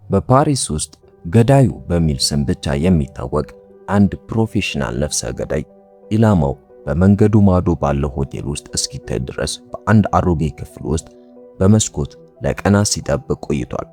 በፓሪስ ውስጥ ገዳዩ በሚል ስም ብቻ የሚታወቅ አንድ ፕሮፌሽናል ነፍሰ ገዳይ ኢላማው በመንገዱ ማዶ ባለው ሆቴል ውስጥ እስኪታይ ድረስ በአንድ አሮጌ ክፍል ውስጥ በመስኮት ለቀናት ሲጠብቅ ቆይቷል።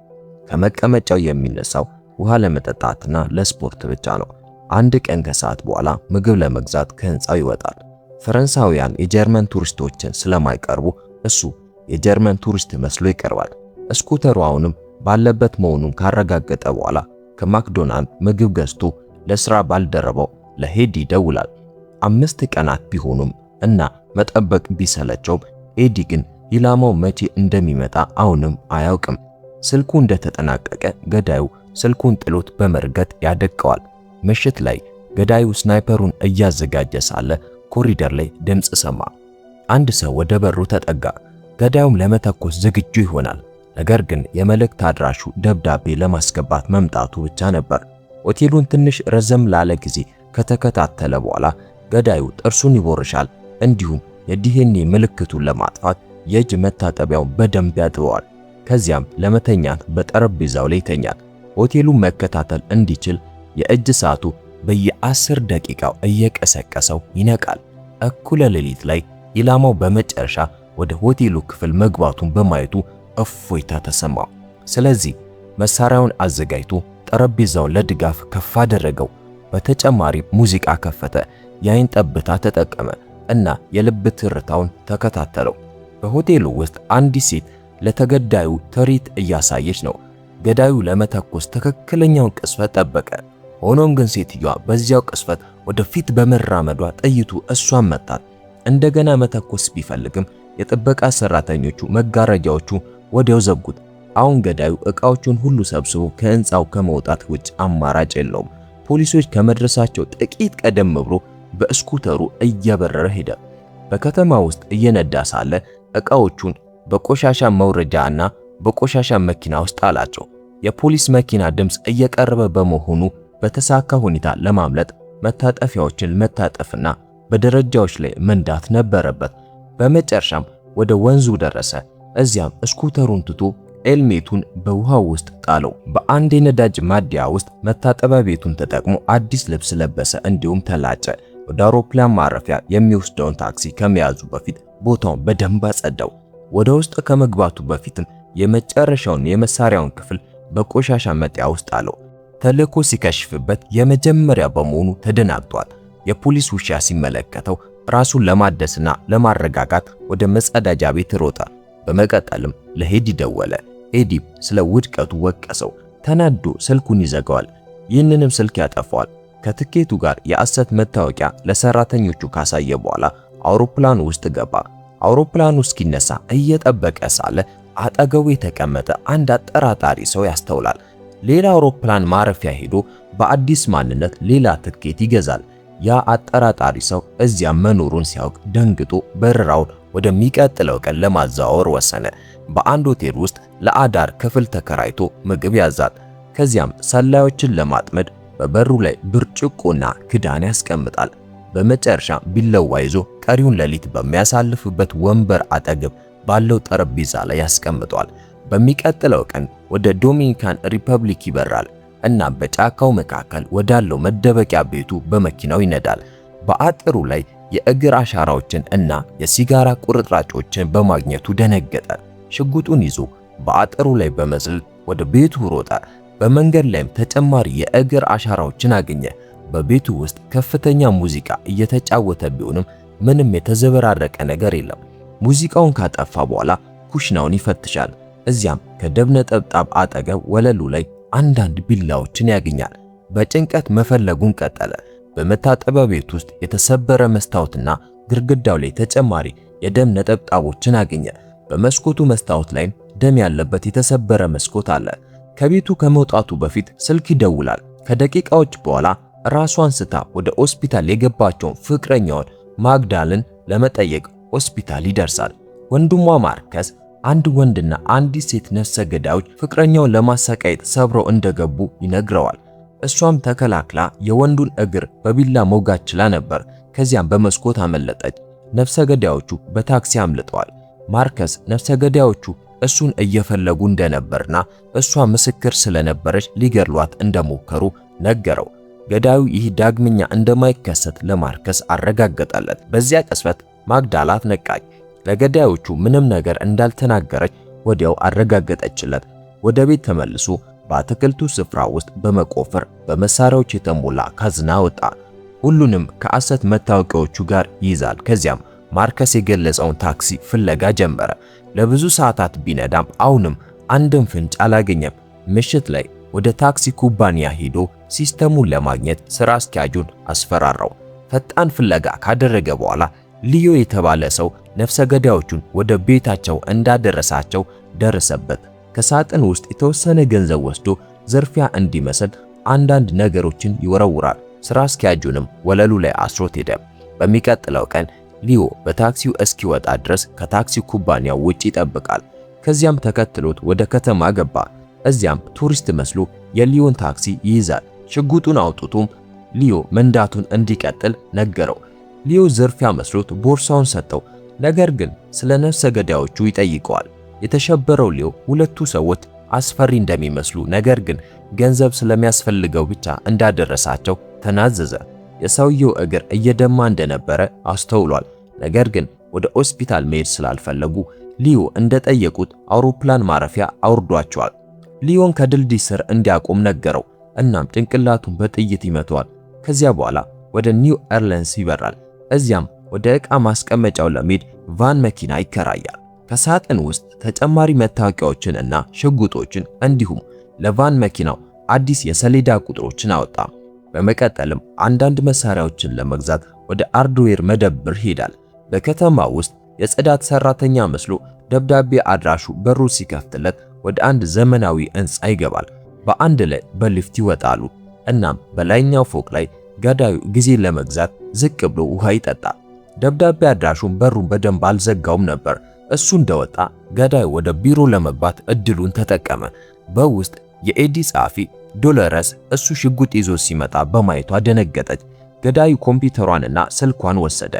ከመቀመጫው የሚነሳው ውሃ ለመጠጣትና ለስፖርት ብቻ ነው። አንድ ቀን ከሰዓት በኋላ ምግብ ለመግዛት ከህንፃው ይወጣል። ፈረንሳውያን የጀርመን ቱሪስቶችን ስለማይቀርቡ እሱ የጀርመን ቱሪስት መስሎ ይቀርባል። ስኩተሩ አሁንም ባለበት መሆኑን ካረጋገጠ በኋላ ከማክዶናልድ ምግብ ገዝቶ ለስራ ባልደረባው ለሄዲ ይደውላል። 5 ቀናት ቢሆኑም እና መጠበቅ ቢሰለቸውም ኤዲ ግን ኢላማው መቼ እንደሚመጣ አሁንም አያውቅም። ስልኩ እንደተጠናቀቀ ገዳዩ ስልኩን ጥሎት በመርገጥ ያደቀዋል። ምሽት ላይ ገዳዩ ስናይፐሩን እያዘጋጀ ሳለ ኮሪደር ላይ ድምጽ ሰማ። አንድ ሰው ወደ በሩ ተጠጋ። ገዳዩም ለመተኮስ ዝግጁ ይሆናል። ነገር ግን የመልእክት አድራሹ ደብዳቤ ለማስገባት መምጣቱ ብቻ ነበር። ሆቴሉን ትንሽ ረዘም ላለ ጊዜ ከተከታተለ በኋላ ገዳዩ ጥርሱን ይቦርሻል። እንዲሁም የዲኤንኤ ምልክቱን ለማጥፋት የእጅ መታጠቢያውን በደንብ ያጥበዋል። ከዚያም ለመተኛት በጠረጴዛው ላይ ይተኛል። ሆቴሉን መከታተል እንዲችል የእጅ ሰዓቱ በየ10 ደቂቃው እየቀሰቀሰው ይነቃል። እኩለ ሌሊት ላይ ኢላማው በመጨረሻ ወደ ሆቴሉ ክፍል መግባቱን በማየቱ እፎይታ ተሰማው። ስለዚህ መሳሪያውን አዘጋጅቶ ጠረጴዛውን ለድጋፍ ከፍ አደረገው። በተጨማሪ ሙዚቃ ከፈተ፣ የአይን ጠብታ ተጠቀመ እና የልብ ትርታውን ተከታተለው። በሆቴሉ ውስጥ አንዲት ሴት ለተገዳዩ ትርኢት እያሳየች ነው። ገዳዩ ለመተኮስ ትክክለኛውን ቅስፈት ጠበቀ። ሆኖም ግን ሴትዮዋ በዚያው ቅስፈት ወደፊት በመራመዷ ጥይቱ እሷን መታት። እንደገና መተኮስ ቢፈልግም የጥበቃ ሰራተኞቹ መጋረጃዎቹ ወዲያው ዘጉት። አሁን ገዳዩ ዕቃዎቹን ሁሉ ሰብስቦ ከህንፃው ከመውጣት ውጭ አማራጭ የለውም። ፖሊሶች ከመድረሳቸው ጥቂት ቀደም ብሎ በስኩተሩ እየበረረ ሄደ። በከተማ ውስጥ እየነዳ ሳለ ዕቃዎቹን በቆሻሻ መውረጃና በቆሻሻ መኪና ውስጥ አላቸው። የፖሊስ መኪና ድምፅ እየቀረበ በመሆኑ በተሳካ ሁኔታ ለማምለጥ መታጠፊያዎችን መታጠፍና በደረጃዎች ላይ መንዳት ነበረበት። በመጨረሻም ወደ ወንዙ ደረሰ። እዚያም ስኩተሩን ትቶ ሄልሜቱን በውሃው ውስጥ ጣለው። በአንድ የነዳጅ ማደያ ውስጥ መታጠቢያ ቤቱን ተጠቅሞ አዲስ ልብስ ለበሰ፣ እንዲሁም ተላጨ። ወደ አውሮፕላን ማረፊያ የሚወስደውን ታክሲ ከመያዙ በፊት ቦታውን በደንብ አጸዳው። ወደ ውስጥ ከመግባቱ በፊትም የመጨረሻውን የመሳሪያውን ክፍል በቆሻሻ መጣያ ውስጥ ጣለው። ተልእኮ ሲከሽፍበት የመጀመሪያ በመሆኑ ተደናግጧል። የፖሊስ ውሻ ሲመለከተው ራሱን ለማደስና ለማረጋጋት ወደ መጸዳጃ ቤት ሮጠ። በመቀጠልም ለሄዲ ደወለ። ኤዲም ስለ ውድቀቱ ወቀሰው። ተናዶ ስልኩን ይዘጋዋል። ይህንንም ስልክ ያጠፋዋል። ከትኬቱ ጋር የሐሰት መታወቂያ ለሰራተኞቹ ካሳየ በኋላ አውሮፕላኑ ውስጥ ገባ። አውሮፕላኑ እስኪነሳ እየጠበቀ ሳለ አጠገቡ የተቀመጠ አንድ አጠራጣሪ ሰው ያስተውላል። ሌላ አውሮፕላን ማረፊያ ሄዶ በአዲስ ማንነት ሌላ ትኬት ይገዛል። ያ አጠራጣሪ ሰው እዚያ መኖሩን ሲያውቅ ደንግጦ በረራውን ወደሚቀጥለው ቀን ለማዛወር ወሰነ። በአንድ ሆቴል ውስጥ ለአዳር ክፍል ተከራይቶ ምግብ ያዛል። ከዚያም ሰላዮችን ለማጥመድ በበሩ ላይ ብርጭቆና ክዳን ያስቀምጣል። በመጨረሻ ቢላዋ ይዞ ቀሪውን ሌሊት በሚያሳልፍበት ወንበር አጠገብ ባለው ጠረጴዛ ላይ ያስቀምጧል። በሚቀጥለው ቀን ወደ ዶሚኒካን ሪፐብሊክ ይበራል እና በጫካው መካከል ወዳለው መደበቂያ ቤቱ በመኪናው ይነዳል። በአጥሩ ላይ የእግር አሻራዎችን እና የሲጋራ ቁርጥራጮችን በማግኘቱ ደነገጠ። ሽጉጡን ይዞ በአጥሩ ላይ በመዝለል ወደ ቤቱ ሮጠ። በመንገድ ላይም ተጨማሪ የእግር አሻራዎችን አገኘ። በቤቱ ውስጥ ከፍተኛ ሙዚቃ እየተጫወተ ቢሆንም ምንም የተዘበራረቀ ነገር የለም። ሙዚቃውን ካጠፋ በኋላ ኩሽናውን ይፈትሻል። እዚያም ከደም ነጠብጣብ አጠገብ ወለሉ ላይ አንዳንድ ቢላዎችን ያገኛል። በጭንቀት መፈለጉን ቀጠለ። በመታጠቢያ ቤት ውስጥ የተሰበረ መስታወትና ግድግዳው ላይ ተጨማሪ የደም ነጠብጣቦችን አገኘ። በመስኮቱ መስታወት ላይም ደም ያለበት የተሰበረ መስኮት አለ። ከቤቱ ከመውጣቱ በፊት ስልክ ይደውላል። ከደቂቃዎች በኋላ ራሷን ስታ ወደ ሆስፒታል የገባቸውን ፍቅረኛውን ማግዳልን ለመጠየቅ ሆስፒታል ይደርሳል። ወንድሟ ማርከስ አንድ ወንድና አንዲት ሴት ነፍሰ ገዳዮች ፍቅረኛውን ለማሰቃየት ሰብረው እንደገቡ ይነግረዋል። እሷም ተከላክላ የወንዱን እግር በቢላ መውጋት ችላ ነበር። ከዚያም በመስኮት አመለጠች። ነፍሰ ገዳዮቹ በታክሲ አምልጠዋል። ማርከስ ነፍሰ ገዳዮቹ እሱን እየፈለጉ እንደነበርና እሷ ምስክር ስለነበረች ሊገድሏት እንደሞከሩ ነገረው። ገዳዩ ይህ ዳግመኛ እንደማይከሰት ለማርከስ አረጋገጠለት። በዚያ ቅጽበት ማግዳላት ነቃች። ለገዳዮቹ ምንም ነገር እንዳልተናገረች ወዲያው አረጋገጠችለት። ወደ ቤት ተመልሶ በአትክልቱ ስፍራ ውስጥ በመቆፈር በመሳሪያዎች የተሞላ ካዝና ወጣ። ሁሉንም ከሐሰት መታወቂያዎቹ ጋር ይይዛል። ከዚያም ማርከስ የገለጸውን ታክሲ ፍለጋ ጀመረ። ለብዙ ሰዓታት ቢነዳም አሁንም አንድም ፍንጭ አላገኘም። ምሽት ላይ ወደ ታክሲ ኩባንያ ሄዶ ሲስተሙን ለማግኘት ስራ አስኪያጁን አስፈራራው። ፈጣን ፍለጋ ካደረገ በኋላ ሊዮ የተባለ ሰው ነፍሰ ገዳዮቹን ወደ ቤታቸው እንዳደረሳቸው ደረሰበት። ከሳጥን ውስጥ የተወሰነ ገንዘብ ወስዶ ዝርፊያ እንዲመስል አንዳንድ ነገሮችን ይወረውራል። ስራ አስኪያጁንም ወለሉ ላይ አስሮት ሄደ። በሚቀጥለው ቀን ሊዮ በታክሲው እስኪወጣ ድረስ ከታክሲ ኩባንያው ውጪ ይጠብቃል። ከዚያም ተከትሎት ወደ ከተማ ገባ። እዚያም ቱሪስት መስሎ የሊዮን ታክሲ ይይዛል። ሽጉጡን አውጥቶም ሊዮ መንዳቱን እንዲቀጥል ነገረው። ሊዮ ዝርፊያ መስሎት ቦርሳውን ሰጠው። ነገር ግን ስለ ነፍሰ ገዳዮቹ ይጠይቀዋል። የተሸበረው ሊዮ ሁለቱ ሰዎች አስፈሪ እንደሚመስሉ ነገር ግን ገንዘብ ስለሚያስፈልገው ብቻ እንዳደረሳቸው ተናዘዘ። የሰውየው እግር እየደማ እንደነበረ አስተውሏል። ነገር ግን ወደ ሆስፒታል መሄድ ስላልፈለጉ ሊዮ እንደጠየቁት አውሮፕላን ማረፊያ አውርዷቸዋል። ሊዮን ከድልድይ ስር እንዲያቆም ነገረው። እናም ጭንቅላቱን በጥይት ይመተዋል። ከዚያ በኋላ ወደ ኒው ኦርሊንስ ይበራል። እዚያም ወደ ዕቃ ማስቀመጫው ለመሄድ ቫን መኪና ይከራያል። ከሳጥን ውስጥ ተጨማሪ መታወቂያዎችን እና ሽጉጦችን እንዲሁም ለቫን መኪናው አዲስ የሰሌዳ ቁጥሮችን አወጣ። በመቀጠልም አንዳንድ መሳሪያዎችን ለመግዛት ወደ ሃርድዌር መደብር ሄዳል። በከተማ ውስጥ የጽዳት ሰራተኛ መስሎ ደብዳቤ አድራሹ በሩ ሲከፍትለት ወደ አንድ ዘመናዊ ሕንፃ ይገባል። በአንድ ላይ በሊፍት ይወጣሉ። እናም በላይኛው ፎቅ ላይ ገዳዩ ጊዜ ለመግዛት ዝቅ ብሎ ውሃ ይጠጣል። ደብዳቤ አድራሹም በሩን በደንብ አልዘጋውም ነበር። እሱ እንደወጣ ገዳዩ ወደ ቢሮ ለመግባት እድሉን ተጠቀመ። በውስጥ የኤዲ ጸሐፊ ዶሎረስ እሱ ሽጉጥ ይዞ ሲመጣ በማየቷ ደነገጠች። ገዳዩ ኮምፒውተሯንና ስልኳን ወሰደ።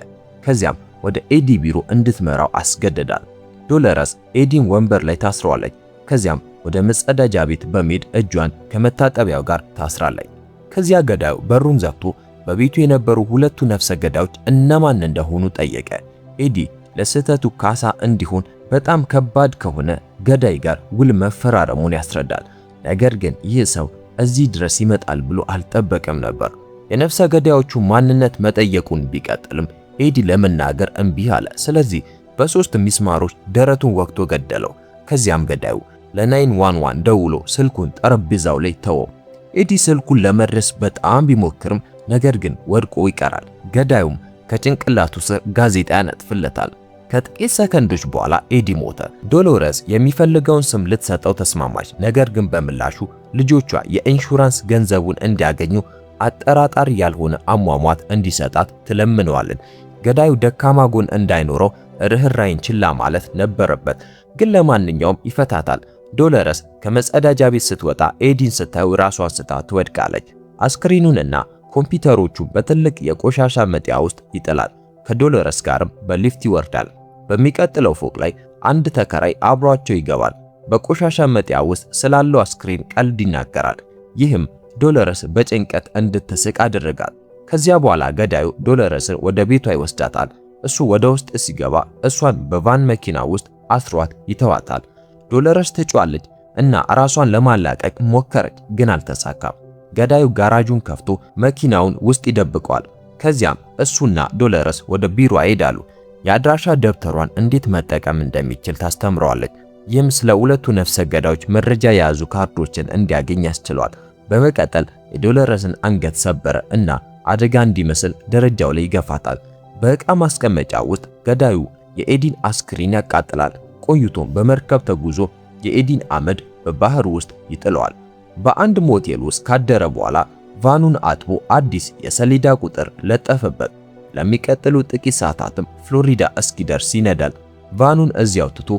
ከዚያም ወደ ኤዲ ቢሮ እንድትመራው አስገደዳል። ዶሎረስ ኤዲን ወንበር ላይ ታስረዋለች። ከዚያም ወደ መጸዳጃ ቤት በመሄድ እጇን ከመታጠቢያው ጋር ታስራለች። ከዚያ ገዳዩ በሩን ዘግቶ በቤቱ የነበሩ ሁለቱ ነፍሰ ገዳዮች እነማን እንደሆኑ ጠየቀ። ኤዲ ለስህተቱ ካሳ እንዲሆን በጣም ከባድ ከሆነ ገዳይ ጋር ውል መፈራረሙን ያስረዳል። ነገር ግን ይህ ሰው እዚህ ድረስ ይመጣል ብሎ አልጠበቀም ነበር። የነፍሰ ገዳዮቹ ማንነት መጠየቁን ቢቀጥልም ኤዲ ለመናገር እምቢ አለ። ስለዚህ በሶስት ሚስማሮች ደረቱን ወግቶ ገደለው። ከዚያም ገዳዩ ለ911 ደውሎ ስልኩን ጠረጴዛው ላይ ተወው። ኤዲ ስልኩን ለመድረስ በጣም ቢሞክርም ነገር ግን ወድቆ ይቀራል። ገዳዩም ከጭንቅላቱ ስር ጋዜጣ ያነጥፍለታል። ከጥቂት ሰከንዶች በኋላ ኤዲ ሞተ። ዶሎረስ የሚፈልገውን ስም ልትሰጠው ተስማማች። ነገር ግን በምላሹ ልጆቿ የኢንሹራንስ ገንዘቡን እንዲያገኙ አጠራጣሪ ያልሆነ አሟሟት እንዲሰጣት ትለምነዋለች። ገዳዩ ደካማ ጎን እንዳይኖረው ርህራይን ችላ ማለት ነበረበት። ግን ለማንኛውም ይፈታታል። ዶሎረስ ከመጸዳጃ ቤት ስትወጣ ኤዲን ስታዩ ራሷን ስታ ትወድቃለች። አስክሬኑንና ኮምፒውተሮቹን በትልቅ የቆሻሻ መጣያ ውስጥ ይጥላል። ከዶሎረስ ጋርም በሊፍት ይወርዳል። በሚቀጥለው ፎቅ ላይ አንድ ተከራይ አብሯቸው ይገባል። በቆሻሻ መጣያ ውስጥ ስላለው አስክሬን ቀልድ ይናገራል። ይህም ዶሎረስ በጭንቀት እንድትስቅ አደረጋት። ከዚያ በኋላ ገዳዩ ዶሎረስን ወደ ቤቷ ይወስዳታል። እሱ ወደ ውስጥ ሲገባ እሷን በቫን መኪና ውስጥ አስሯት ይተዋታል። ዶሎረስ ትጮኻለች እና ራሷን ለማላቀቅ ሞከረች፣ ግን አልተሳካም። ገዳዩ ጋራጁን ከፍቶ መኪናውን ውስጥ ይደብቀዋል። ከዚያም እሱና ዶሎረስ ወደ ቢሮ ይሄዳሉ። የአድራሻ ደብተሯን እንዴት መጠቀም እንደሚችል ታስተምረዋለች። ይህም ስለ ሁለቱ ነፍሰ ገዳዮች መረጃ የያዙ ካርዶችን እንዲያገኝ ያስችሏል። በመቀጠል የዶሎረስን አንገት ሰበረ እና አደጋ እንዲመስል ደረጃው ላይ ይገፋታል። በዕቃ ማስቀመጫ ውስጥ ገዳዩ የኤዲን አስክሬን ያቃጥላል። ቆይቶም በመርከብ ተጉዞ የኤዲን አመድ በባህር ውስጥ ይጥለዋል። በአንድ ሞቴል ውስጥ ካደረ በኋላ ቫኑን አጥቦ አዲስ የሰሌዳ ቁጥር ለጠፈበት። ለሚቀጥሉ ጥቂት ሰዓታትም ፍሎሪዳ እስኪደርስ ይነዳል። ቫኑን እዚያው ትቶ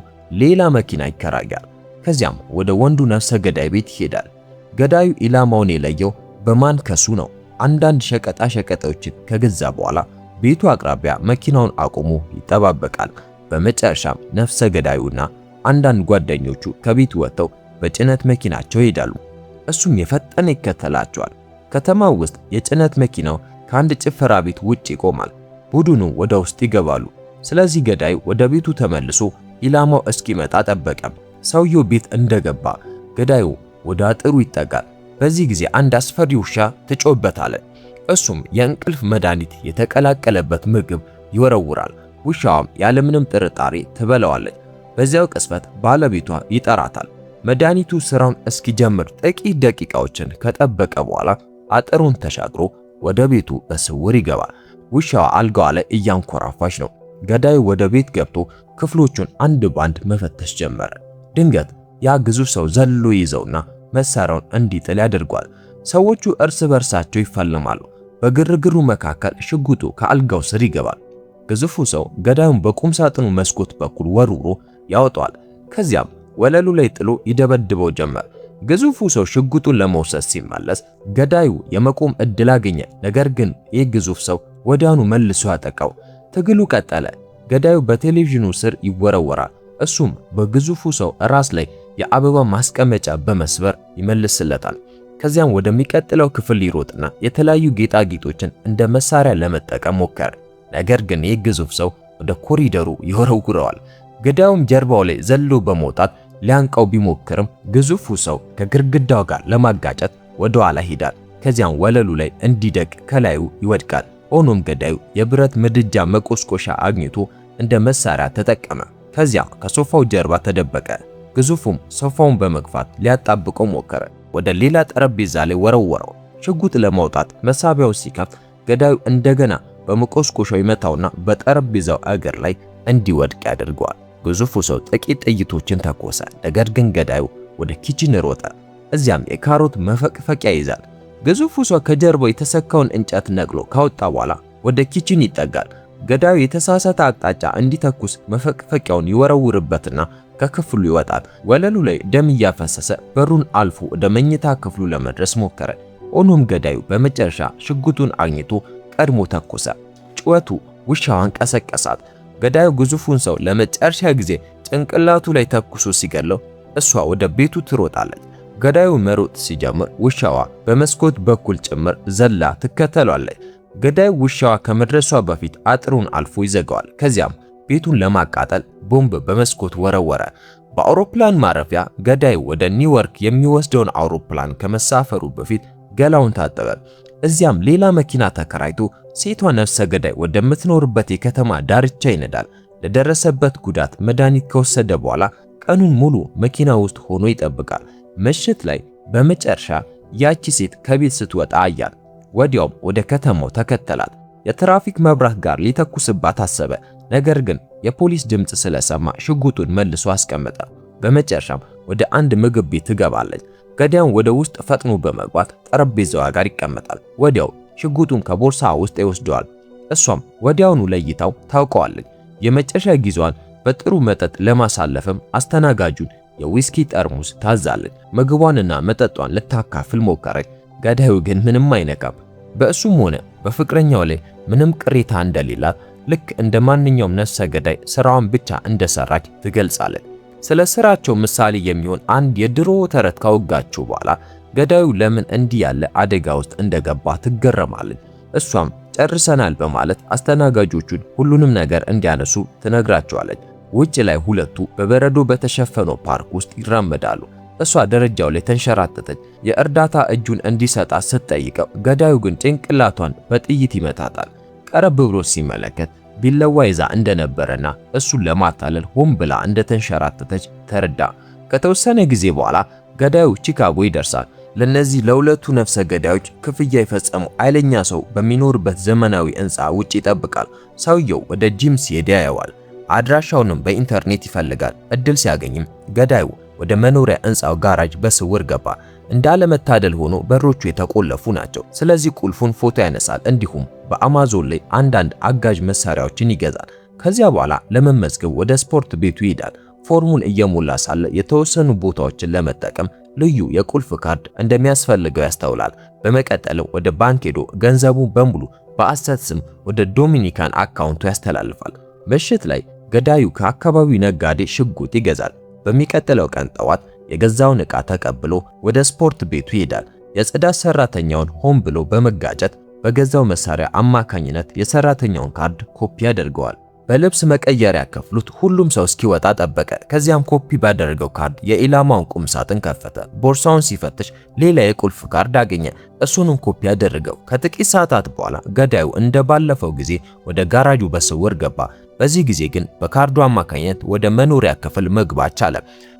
ሌላ መኪና ይከራያል። ከዚያም ወደ ወንዱ ነፍሰ ገዳይ ቤት ይሄዳል። ገዳዩ ኢላማውን የለየው በማንከሱ ነው። አንዳንድ ሸቀጣ ሸቀጦችን ከገዛ በኋላ ቤቱ አቅራቢያ መኪናውን አቁሞ ይጠባበቃል። በመጨረሻም ነፍሰ ገዳዩና አንዳንድ ጓደኞቹ ከቤት ወጥተው በጭነት መኪናቸው ይሄዳሉ። እሱም የፈጠነ ይከተላቸዋል። ከተማው ውስጥ የጭነት መኪናው ከአንድ ጭፈራ ቤት ውጭ ይቆማል። ቡድኑ ወደ ውስጥ ይገባሉ። ስለዚህ ገዳዩ ወደ ቤቱ ተመልሶ ኢላማው እስኪመጣ ጠበቀም። ሰውየው ቤት እንደገባ ገዳዩ ወደ አጥሩ ይጠጋል። በዚህ ጊዜ አንድ አስፈሪ ውሻ ትጮህበታለች። እሱም የእንቅልፍ መድኃኒት የተቀላቀለበት ምግብ ይወረውራል። ውሻዋም ያለምንም ጥርጣሬ ትበላዋለች። በዚያው ቅጽበት ባለቤቷ ይጠራታል። መድኃኒቱ ስራውን እስኪጀምር ጥቂት ደቂቃዎችን ከጠበቀ በኋላ አጥሩን ተሻግሮ ወደ ቤቱ በስውር ይገባል። ውሻዋ አልጋዋ ላይ እያንኮራፋች ነው። ገዳዩ ወደ ቤት ገብቶ ክፍሎቹን አንድ ባንድ መፈተሽ ጀመረ። ድንገት ያ ግዙፍ ሰው ዘሎ ይዘውና መሳሪያውን እንዲጥል ያደርጓል። ሰዎቹ እርስ በርሳቸው ይፋለማሉ። በግርግሩ መካከል ሽጉጡ ከአልጋው ስር ይገባል። ግዙፉ ሰው ገዳዩን በቁም ሳጥኑ መስኮት በኩል ወርውሮ ያወጣዋል። ከዚያም ወለሉ ላይ ጥሎ ይደበድበው ጀመር። ግዙፉ ሰው ሽጉጡን ለመውሰድ ሲመለስ ገዳዩ የመቆም እድል አገኘ። ነገር ግን ይህ ግዙፍ ሰው ወዲያውኑ መልሶ ያጠቃው። ትግሉ ቀጠለ። ገዳዩ በቴሌቪዥኑ ስር ይወረወራል። እሱም በግዙፉ ሰው ራስ ላይ የአበባ ማስቀመጫ በመስበር ይመልስለታል። ከዚያም ወደሚቀጥለው ክፍል ይሮጥና የተለያዩ ጌጣጌጦችን እንደ መሳሪያ ለመጠቀም ሞከረ። ነገር ግን ይህ ግዙፍ ሰው ወደ ኮሪደሩ ይወረውረዋል። ገዳዩም ጀርባው ላይ ዘሎ በመውጣት ሊያንቀው ቢሞክርም ግዙፉ ሰው ከግድግዳው ጋር ለማጋጨት ወደ ኋላ ሄዳል። ከዚያም ወለሉ ላይ እንዲደቅ ከላዩ ይወድቃል። ሆኖም ገዳዩ የብረት ምድጃ መቆስቆሻ አግኝቶ እንደ መሳሪያ ተጠቀመ። ከዚያ ከሶፋው ጀርባ ተደበቀ። ግዙፉም ሶፋውን በመግፋት ሊያጣብቀው ሞከረ። ወደ ሌላ ጠረጴዛ ላይ ወረወረው። ሽጉጥ ለማውጣት መሳቢያው ሲከፍት ገዳዩ እንደገና በመቆስቆሻው ይመታውና በጠረጴዛው እግር ላይ እንዲወድቅ ያደርገዋል። ግዙፉ ሰው ጥቂት ጥይቶችን ተኮሰ። ነገር ግን ገዳዩ ወደ ኪችን ሮጠ። እዚያም የካሮት መፈቅፈቂያ ይዛል። ግዙፉ ሰው ከጀርባው የተሰካውን እንጨት ነቅሎ ካወጣ በኋላ ወደ ኪችን ይጠጋል። ገዳዩ የተሳሳተ አቅጣጫ እንዲተኩስ መፈቅፈቂያውን ይወረውርበትና ከክፍሉ ይወጣል። ወለሉ ላይ ደም እያፈሰሰ በሩን አልፎ ወደ መኝታ ክፍሉ ለመድረስ ሞከረ። ሆኖም ገዳዩ በመጨረሻ ሽጉጡን አግኝቶ ቀድሞ ተኮሰ። ጩኸቱ ውሻዋን ቀሰቀሳት። ገዳዩ ግዙፉን ሰው ለመጨረሻ ጊዜ ጭንቅላቱ ላይ ተኩሶ ሲገለው እሷ ወደ ቤቱ ትሮጣለች። ገዳዩ መሮጥ ሲጀምር ውሻዋ በመስኮት በኩል ጭምር ዘላ ትከተሏለች። ገዳዩ ውሻዋ ከመድረሷ በፊት አጥሩን አልፎ ይዘጋዋል። ከዚያም ቤቱን ለማቃጠል ቦምብ በመስኮት ወረወረ። በአውሮፕላን ማረፊያ ገዳዩ ወደ ኒውዮርክ የሚወስደውን አውሮፕላን ከመሳፈሩ በፊት ገላውን ታጠበ። እዚያም ሌላ መኪና ተከራይቶ ሴቷ ነፍሰ ገዳይ ወደምትኖርበት የከተማ ዳርቻ ይነዳል። ለደረሰበት ጉዳት መድኃኒት ከወሰደ በኋላ ቀኑን ሙሉ መኪና ውስጥ ሆኖ ይጠብቃል። ምሽት ላይ በመጨረሻ ያቺ ሴት ከቤት ስትወጣ አያል። ወዲያውም ወደ ከተማው ተከተላት። የትራፊክ መብራት ጋር ሊተኩስባት አሰበ። ነገር ግን የፖሊስ ድምጽ ስለሰማ ሽጉጡን መልሶ አስቀመጠ። በመጨረሻም ወደ አንድ ምግብ ቤት ትገባለች። ገዳዩም ወደ ውስጥ ፈጥኖ በመግባት ጠረጴዛዋ ጋር ይቀመጣል። ወዲያው ሽጉጡን ከቦርሳ ውስጥ ይወስደዋል። እሷም ወዲያውኑ ለይታው ታውቀዋለች። የመጨረሻ ጊዜዋን በጥሩ መጠጥ ለማሳለፍም አስተናጋጁን የዊስኪ ጠርሙስ ታዛለች። ምግቧንና መጠጧን ልታካፍል ሞከረች። ገዳዩ ግን ምንም አይነካም። በእሱም ሆነ በፍቅረኛው ላይ ምንም ቅሬታ እንደሌላት ልክ እንደ ማንኛውም ነፍሰ ገዳይ ስራዋን ብቻ እንደሰራች ትገልጻለች። ስለ ስራቸው ምሳሌ የሚሆን አንድ የድሮ ተረት ካወጋችሁ በኋላ ገዳዩ ለምን እንዲህ ያለ አደጋ ውስጥ እንደገባ ትገረማለች። እሷም ጨርሰናል በማለት አስተናጋጆቹን ሁሉንም ነገር እንዲያነሱ ትነግራቸዋለች። ውጭ ላይ ሁለቱ በበረዶ በተሸፈነው ፓርክ ውስጥ ይራመዳሉ። እሷ ደረጃው ላይ ተንሸራተተች። የእርዳታ እጁን እንዲሰጣት ስትጠይቀው ገዳዩ ግን ጭንቅላቷን በጥይት ይመታታል። ቀረብ ብሎ ሲመለከት ቢለዋ ይዛ እንደነበረና እሱን ለማታለል ሆን ብላ እንደተንሸራተተች ተረዳ። ከተወሰነ ጊዜ በኋላ ገዳዩ ቺካጎ ይደርሳል። ለነዚህ ለሁለቱ ነፍሰ ገዳዮች ክፍያ የፈጸመው ኃይለኛ ሰው በሚኖርበት ዘመናዊ ሕንፃ ውጭ ይጠብቃል። ሰውየው ወደ ጂም ሲሄድ ያየዋል። አድራሻውንም በኢንተርኔት ይፈልጋል። እድል ሲያገኝም ገዳዩ ወደ መኖሪያ ሕንፃው ጋራጅ በስውር ገባ። እንዳለመታደል ሆኖ በሮቹ የተቆለፉ ናቸው። ስለዚህ ቁልፉን ፎቶ ያነሳል። እንዲሁም በአማዞን ላይ አንዳንድ አጋዥ መሳሪያዎችን ይገዛል። ከዚያ በኋላ ለመመዝገብ ወደ ስፖርት ቤቱ ይሄዳል። ፎርሙን እየሞላ ሳለ የተወሰኑ ቦታዎችን ለመጠቀም ልዩ የቁልፍ ካርድ እንደሚያስፈልገው ያስተውላል። በመቀጠልም ወደ ባንክ ሄዶ ገንዘቡን በሙሉ በአሰት ስም ወደ ዶሚኒካን አካውንቱ ያስተላልፋል። ምሽት ላይ ገዳዩ ከአካባቢው ነጋዴ ሽጉጥ ይገዛል። በሚቀጥለው ቀን ጠዋት የገዛውን ዕቃ ተቀብሎ ወደ ስፖርት ቤቱ ይሄዳል። የጽዳት ሰራተኛውን ሆን ብሎ በመጋጨት በገዛው መሳሪያ አማካኝነት የሰራተኛውን ካርድ ኮፒ ያደርገዋል። በልብስ መቀየሪያ ክፍሉት ሁሉም ሰው እስኪወጣ ጠበቀ። ከዚያም ኮፒ ባደረገው ካርድ የኢላማውን ቁም ሳጥን ከፈተ። ቦርሳውን ሲፈትሽ ሌላ የቁልፍ ካርድ አገኘ። እሱንም ኮፒ ያደረገው። ከጥቂት ሰዓታት በኋላ ገዳዩ እንደባለፈው ጊዜ ወደ ጋራጁ በስውር ገባ። በዚህ ጊዜ ግን በካርዱ አማካኝነት ወደ መኖሪያ ክፍል መግባት ቻለ።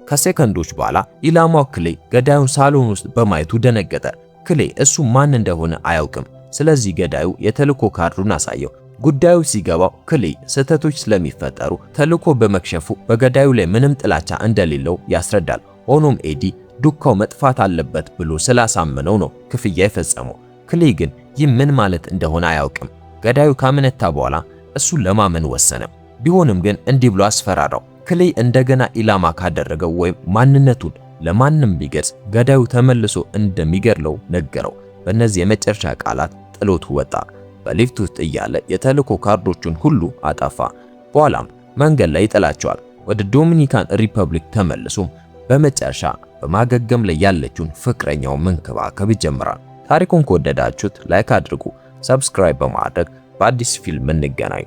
ከሴከንዶች በኋላ ኢላማው ክሌ ገዳዩን ሳሎን ውስጥ በማየቱ ደነገጠ። ክሌ እሱ ማን እንደሆነ አያውቅም። ስለዚህ ገዳዩ የተልእኮ ካርዱን አሳየው። ጉዳዩ ሲገባው ክሌ ስህተቶች ስለሚፈጠሩ ተልእኮ በመክሸፉ በገዳዩ ላይ ምንም ጥላቻ እንደሌለው ያስረዳል። ሆኖም ኤዲ ዱካው መጥፋት አለበት ብሎ ስላሳመነው ነው ክፍያ የፈጸመው። ክሌ ግን ይህ ምን ማለት እንደሆነ አያውቅም። ገዳዩ ካመነታ በኋላ እሱን ለማመን ወሰነ። ቢሆንም ግን እንዲህ ብሎ አስፈራራው። ክሌ እንደገና ኢላማ ካደረገው ወይም ማንነቱን ለማንም ቢገልጽ ገዳዩ ተመልሶ እንደሚገድለው ነገረው። በእነዚህ የመጨረሻ ቃላት ጥሎት ወጣ። በሊፍት ውስጥ እያለ የተልእኮ ካርዶቹን ሁሉ አጠፋ። በኋላም መንገድ ላይ ይጥላቸዋል። ወደ ዶሚኒካን ሪፐብሊክ ተመልሶም በመጨረሻ በማገገም ላይ ያለችውን ፍቅረኛው መንከባከብ ይጀምራል። ታሪኩን ከወደዳችሁት ላይክ አድርጉ። ሰብስክራይብ በማድረግ በአዲስ ፊልም እንገናኝ።